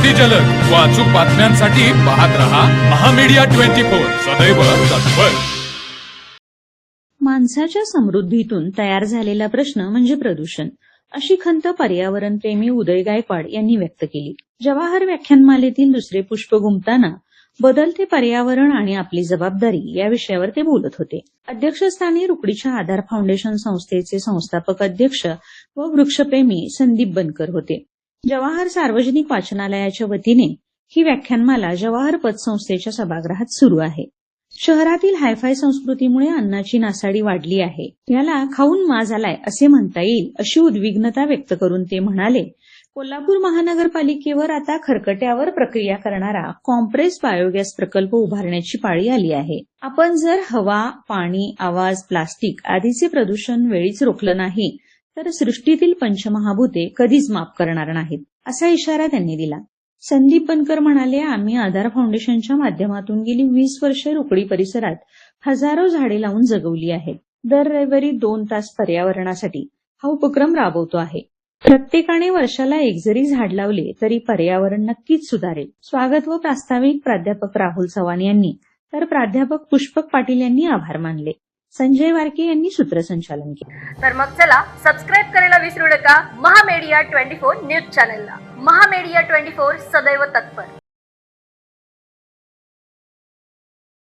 अगदी जलद व अचूक बातम्यांसाठी पाहत रहा महामीडिया 24 सदैव तत्पर. माणसाच्या समृद्धीतून तयार झालेला प्रश्न म्हणजे प्रदूषण, अशी खंत पर्यावरणप्रेमी उदय गायकवाड यांनी व्यक्त केली. जवाहर व्याख्यानमालेतील दुसरे पुष्प गुंफताना बदलते पर्यावरण आणि आपली जबाबदारी या विषयावर ते बोलत होते. अध्यक्षस्थानी रुकडीच्या आधार फाउंडेशन संस्थेचे संस्थापक अध्यक्ष व वृक्षप्रेमी संदीप बनकर होते. जवाहर सार्वजनिक वाचनालयाच्या वतीने ही व्याख्यानमाला जवाहर पतसंस्थेच्या सभागृहात सुरू आहे. शहरातील हायफाय संस्कृतीमुळे अन्नाची नासाडी वाढली आहे, याला खाऊन माज आलाय असे म्हणता येईल, अशी उद्विग्नता व्यक्त करून ते म्हणाले, कोल्हापूर महानगरपालिकेवर आता खरकट्यावर प्रक्रिया करणारा कॉम्प्रेस बायोगॅस प्रकल्प उभारण्याची पाळी आली आहे. आपण जर हवा, पाणी, आवाज, प्लास्टिक आदीचे प्रदूषण वेळीच रोखलं नाही तर सृष्टीतील पंचमहाभूते कधीच माफ करणार नाहीत, असा इशारा त्यांनी दिला. संदीप बनकर म्हणाले, आम्ही आधार फाउंडेशनच्या माध्यमातून गेली 20 वर्षे रुकडी परिसरात हजारो झाडे लावून जगवली आहेत. दर रविवारी 2 तास पर्यावरणासाठी हा उपक्रम राबवतो आहे. प्रत्येकाने वर्षाला एक जरी झाड लावले तरी पर्यावरण नक्कीच सुधारेल. स्वागत व प्रास्ताविक प्राध्यापक राहुल चव्हाण यांनी तर प्राध्यापक पुष्पक पाटील यांनी आभार मानले. संजय वारके यांनी सूत्रसंचालन केले. तर मग चला सबस्क्राईब करायला विसरू नका महामीडिया 24 न्यूज चॅनलला. महामीडिया 24 सदैव तत्पर.